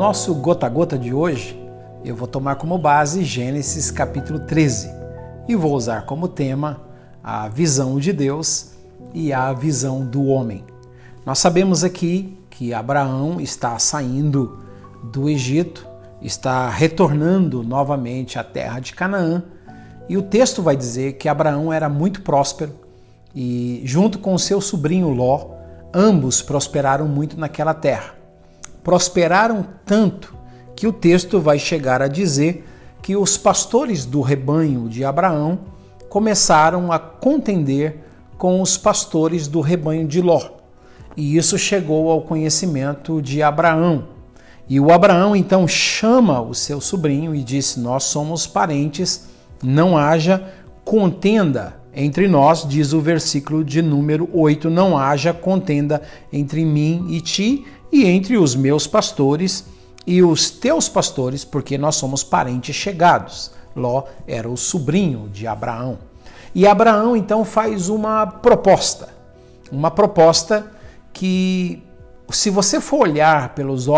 nosso gota a gota de hoje, eu vou tomar como base Gênesis capítulo 13 e vou usar como tema a visão de Deus e a visão do homem. Nós sabemos aqui que Abraão está saindo do Egito, está retornando novamente à terra de Canaã, e o texto vai dizer que Abraão era muito próspero e, junto com seu sobrinho Ló, ambos prosperaram muito naquela terra. Prosperaram tanto que o texto vai chegar a dizer que os pastores do rebanho de Abraão começaram a contender com os pastores do rebanho de Ló. E isso chegou ao conhecimento de Abraão. E o Abraão então chama o seu sobrinho e disse: nós somos parentes, não haja contenda entre nós, diz o versículo de número 8, não haja contenda entre mim e ti, e entre os meus pastores e os teus pastores, porque nós somos parentes chegados. Ló era o sobrinho de Abraão. E Abraão então faz uma proposta que, se você for olhar pelos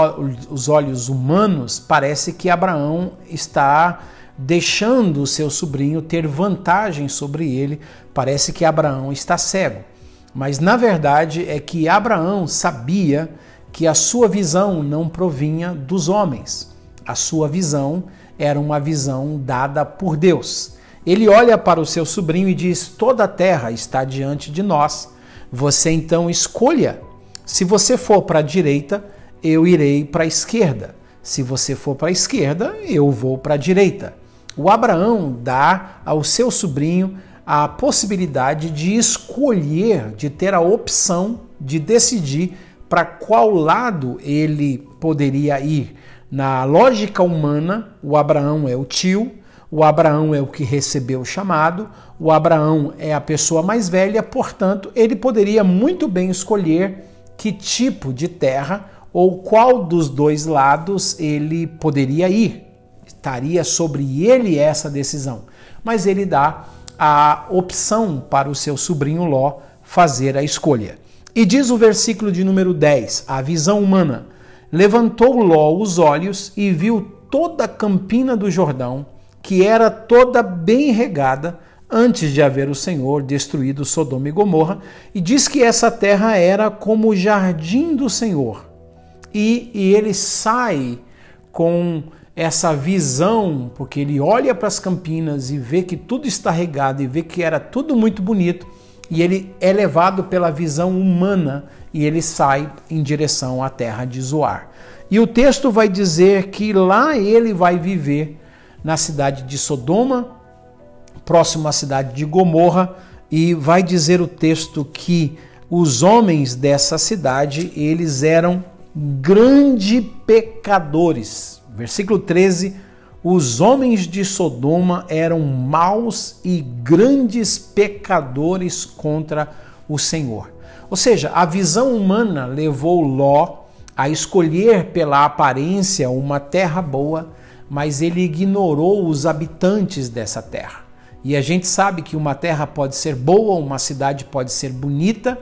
os olhos humanos, parece que Abraão está deixando o seu sobrinho ter vantagem sobre ele, parece que Abraão está cego. Mas na verdade é que Abraão sabia que a sua visão não provinha dos homens. A sua visão era uma visão dada por Deus. Ele olha para o seu sobrinho e diz: toda a terra está diante de nós. Você então escolha. Se você for para a direita, eu irei para a esquerda. Se você for para a esquerda, eu vou para a direita. O Abraão dá ao seu sobrinho a possibilidade de escolher, de ter a opção de decidir para qual lado ele poderia ir. Na lógica humana, o Abraão é o tio, o Abraão é o que recebeu o chamado, o Abraão é a pessoa mais velha, portanto, ele poderia muito bem escolher que tipo de terra ou qual dos dois lados ele poderia ir. Estaria sobre ele essa decisão. Mas ele dá a opção para o seu sobrinho Ló fazer a escolha. E diz o versículo de número 10, a visão humana: levantou Ló os olhos e viu toda a campina do Jordão, que era toda bem regada, antes de haver o Senhor destruído Sodoma e Gomorra, e diz que essa terra era como o jardim do Senhor. E ele sai com essa visão, porque ele olha para as campinas e vê que tudo está regado e vê que era tudo muito bonito, e ele é levado pela visão humana e ele sai em direção à terra de Zoar. E o texto vai dizer que lá ele vai viver na cidade de Sodoma, próximo à cidade de Gomorra, e vai dizer o texto que os homens dessa cidade, eles eram grandes pecadores. Versículo 13, os homens de Sodoma eram maus e grandes pecadores contra o Senhor. Ou seja, a visão humana levou Ló a escolher pela aparência uma terra boa, mas ele ignorou os habitantes dessa terra. E a gente sabe que uma terra pode ser boa, uma cidade pode ser bonita,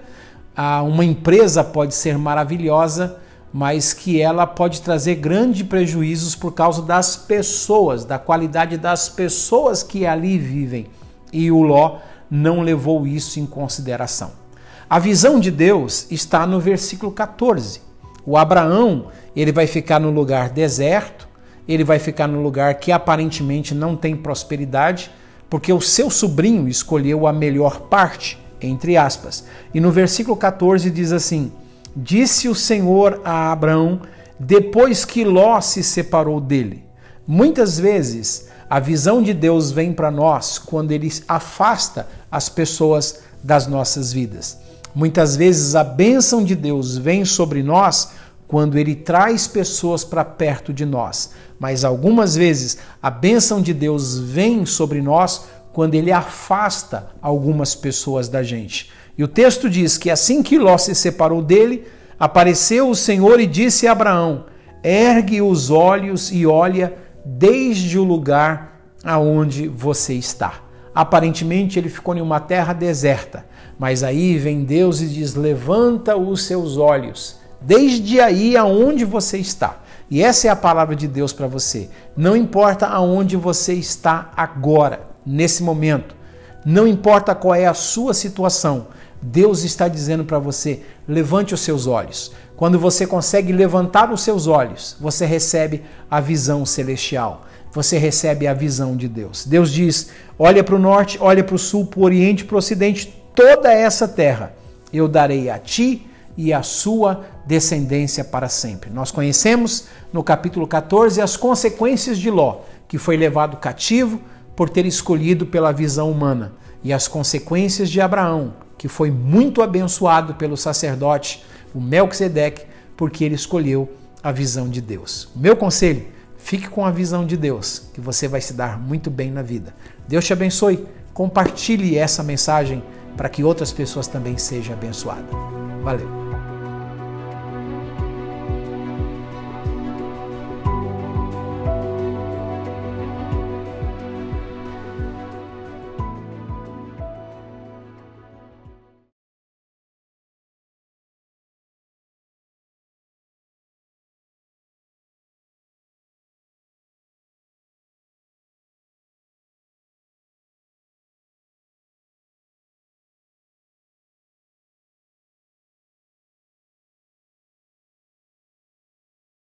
uma empresa pode ser maravilhosa, mas que ela pode trazer grandes prejuízos por causa das pessoas, da qualidade das pessoas que ali vivem. E o Ló não levou isso em consideração. A visão de Deus está no versículo 14. O Abraão, ele vai ficar no lugar deserto, ele vai ficar no lugar que aparentemente não tem prosperidade, porque o seu sobrinho escolheu a melhor parte, entre aspas. E no versículo 14 diz assim: disse o Senhor a Abraão, depois que Ló se separou dele. Muitas vezes a visão de Deus vem para nós quando ele afasta as pessoas das nossas vidas. Muitas vezes a bênção de Deus vem sobre nós quando ele traz pessoas para perto de nós. Mas algumas vezes a bênção de Deus vem sobre nós quando ele afasta algumas pessoas da gente. E o texto diz que assim que Ló se separou dele, apareceu o Senhor e disse a Abraão: ergue os olhos e olha desde o lugar aonde você está. Aparentemente ele ficou em uma terra deserta, mas aí vem Deus e diz: levanta os seus olhos, desde aí aonde você está. E essa é a palavra de Deus para você. Não importa aonde você está agora, nesse momento, não importa qual é a sua situação, Deus está dizendo para você, levante os seus olhos. Quando você consegue levantar os seus olhos, você recebe a visão celestial. Você recebe a visão de Deus. Deus diz, olha para o norte, olha para o sul, para o oriente, para o ocidente, toda essa terra eu darei a ti e a sua descendência para sempre. Nós conhecemos no capítulo 14 as consequências de Ló, que foi levado cativo por ter escolhido pela visão humana, e as consequências de Abraão, que foi muito abençoado pelo sacerdote, o Melquisedeque, porque ele escolheu a visão de Deus. O meu conselho, fique com a visão de Deus, que você vai se dar muito bem na vida. Deus te abençoe. Compartilhe essa mensagem para que outras pessoas também sejam abençoadas. Valeu!